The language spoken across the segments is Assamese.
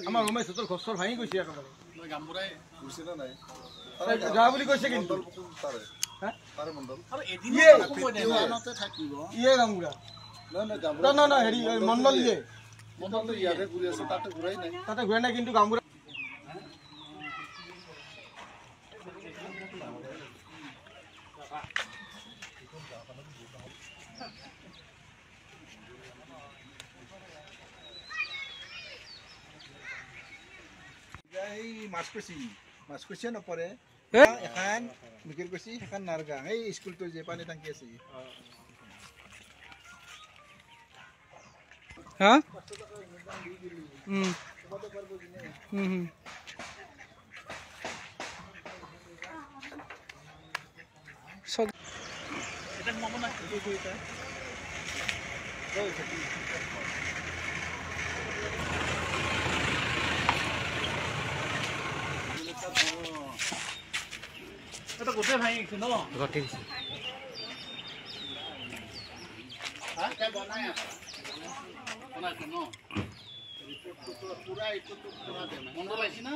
আমাৰ ৰুমে চতৰ ঘৰ ভাঙি গৈছে একেবাৰে গামবুৰাই গৈছে না নাই যা বুলি কৈছে কিন্তু তাৰে মণ্ডল আৰু এদিনতে থাকিব ইয়ে গামবুৰা না হেৰি মণ্ডল ইয়ে মণ্ডলটো ইয়াতে ঘূৰি আছে তাতে ঘূৰাই নাই কিন্তু গামবুৰা মাছকুচি নপৰে এখন মিকিৰ কুচি এখন নাৰগা এই স্কুলটো যে পানী টাংকি আছে এটা গোটে ভাঙি গেছে ন গোটে গেছে হ্যাঁ কে বানায় বানাছে ন রিপোর্ট তো পুরা এটা তো পুরা দেনা মন্ডল আইছি না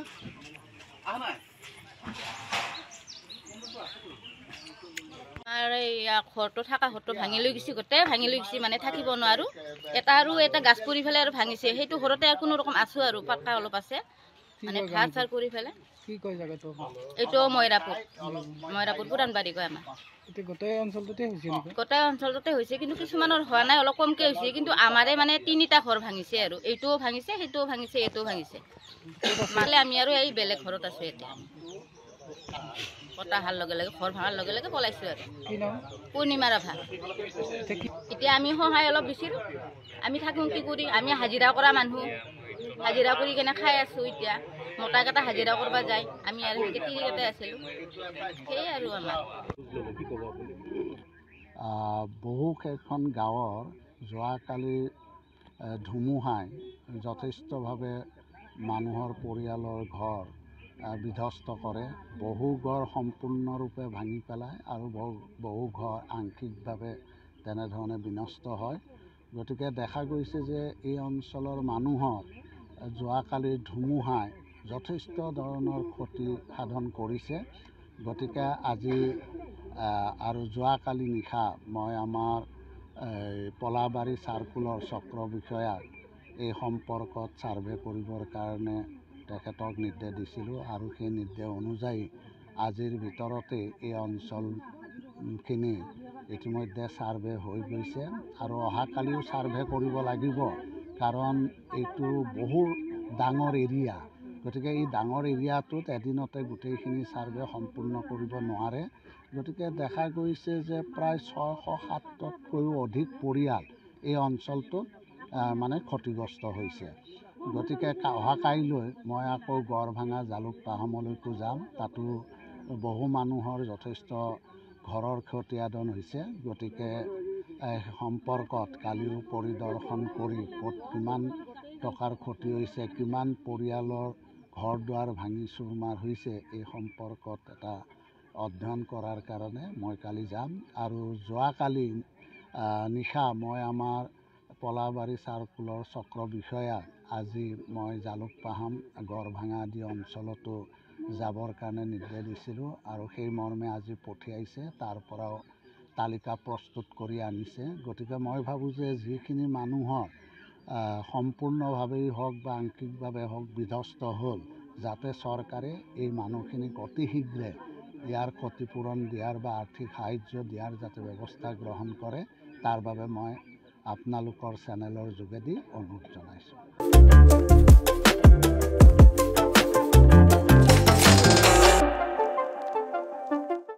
আ না আর এই ঘৰটো থাকা ঘৰটো ভাঙি লৈ গৈছে গোটে ভাঙি লৈ গৈছে মানে থাকিব নোৱাৰো এটা আৰু এটা গাছ পৰি ফেলে আৰু ভাঙিছে সেইটো ঘৰতে আৰু কোনো ৰকম আছো আৰু পাক্কা অলপ আছে মানে ভাত চাৰ কৰি ফেলে কি কয় জায়গাটো এইটো ময়ৰাপুৰ পুৰাণবাৰী কয় আমাৰ এতে গোটে অঞ্চলটোতে হৈছে কিন্তু কিছুমানৰ হোৱা নাই অলপ কমকে হৈছে কিন্তু আমাৰে মানে তিনিটা ঘৰ ভাঙিছে আৰু এইটোও ভাঙিছে সেইটোও ভাঙিছে এইটোও ভাঙিছে মানে আমি আৰু এই বেলেগ ঘৰত আছো এতিয়া কটা হাল লগে লগে ঘৰ ভাঙাৰ লগে লগে পলাইছো আৰু পূৰ্ণিমা ৰাভা এতিয়া আমি সহায় অলপ বিচাৰো আমি থাকোঁ কি কৰি আমি হাজিৰা কৰা মানুহ হাজিৰা কৰি কেনে খাই আছো এতিয়া মোটা কেইটা হাজিৰা কৰিব যায় আমি আৰু তিৰিকেইটাই আছিলোঁ সেই আৰু আমাৰ বহুকেইখন গাঁৱৰ যোৱাকালি ধুমুহাই যথেষ্টভাৱে মানুহৰ পৰিয়ালৰ ঘৰ বিধ্বস্ত কৰে বহু ঘৰ সম্পূৰ্ণৰূপে ভাঙি পেলায় আৰু বহু ঘৰ আংশিকভাৱে তেনেধৰণে বিনষ্ট হয় গতিকে দেখা গৈছে যে এই অঞ্চলৰ মানুহৰ যোৱাকালিৰ ধুমুহাই যথেষ্ট ধৰণৰ ক্ষতি সাধন কৰিছে গতিকে আজি আৰু যোৱাকালি নিশা মই আমাৰ পলাবাৰী চাৰ্কুলৰ চক্ৰ বিষয়াক এই সম্পৰ্কত ছাৰ্ভে কৰিবৰ কাৰণে তেখেতক নিৰ্দেশ দিছিলোঁ আৰু সেই নিৰ্দেশ অনুযায়ী আজিৰ ভিতৰতে এই অঞ্চলখিনি ইতিমধ্যে ছাৰ্ভে হৈ গৈছে আৰু অহাকালিও ছাৰ্ভে কৰিব লাগিব কাৰণ এইটো বহু ডাঙৰ এৰিয়া গতিকে এই ডাঙৰ এৰিয়াটোত এদিনতে গোটেইখিনি ছাৰ্ভে সম্পূৰ্ণ কৰিব নোৱাৰে গতিকে দেখা গৈছে যে প্ৰায় 600-700তকৈও অধিক পৰিয়াল এই অঞ্চলটোত মানে ক্ষতিগ্ৰস্ত হৈছে গতিকে অহা কাইলৈ মই আকৌ গড়ভাঙা জালুকপাহামলৈকো যাম তাতো বহু মানুহৰ যথেষ্ট ঘৰৰ ক্ষতিসাধন হৈছে গতিকে সম্পৰ্কত কালিও পৰিদৰ্শন কৰি ক'ত কিমান টকাৰ ক্ষতি হৈছে কিমান পৰিয়ালৰ ঘৰ দুৱাৰ ভাঙি চুৰমাৰ হৈছে এই সম্পৰ্কত এটা অধ্যয়ন কৰাৰ কাৰণে মই কালি যাম আৰু যোৱাকালি নিশা মই আমাৰ পলাবাৰী চাৰ্কুলৰ চক্ৰ বিষয়াক আজি মই জালুকপাহাম গড়ভাঙা আদি অঞ্চলতো যাবৰ কাৰণে নিৰ্দেশ দিছিলোঁ আৰু সেই মৰ্মে আজি পঠিয়াইছে তাৰ পৰাও তালিকা প্ৰস্তুত কৰি আনিছে গতিকে মই ভাবোঁ যে যিখিনি মানুহৰ সম্পূৰ্ণভাৱেই হওক বা আংশিকভাৱে হওক বিধ্বস্ত হ'ল যাতে চৰকাৰে এই মানুহখিনিক অতি শীঘ্ৰে ইয়াৰ ক্ষতিপূৰণ দিয়াৰ বা আৰ্থিক সাহায্য দিয়াৰ যাতে ব্যৱস্থা গ্ৰহণ কৰে তাৰ বাবে মই আপোনালোকৰ চেনেলৰ যোগেদি অনুৰোধ জনাইছোঁ।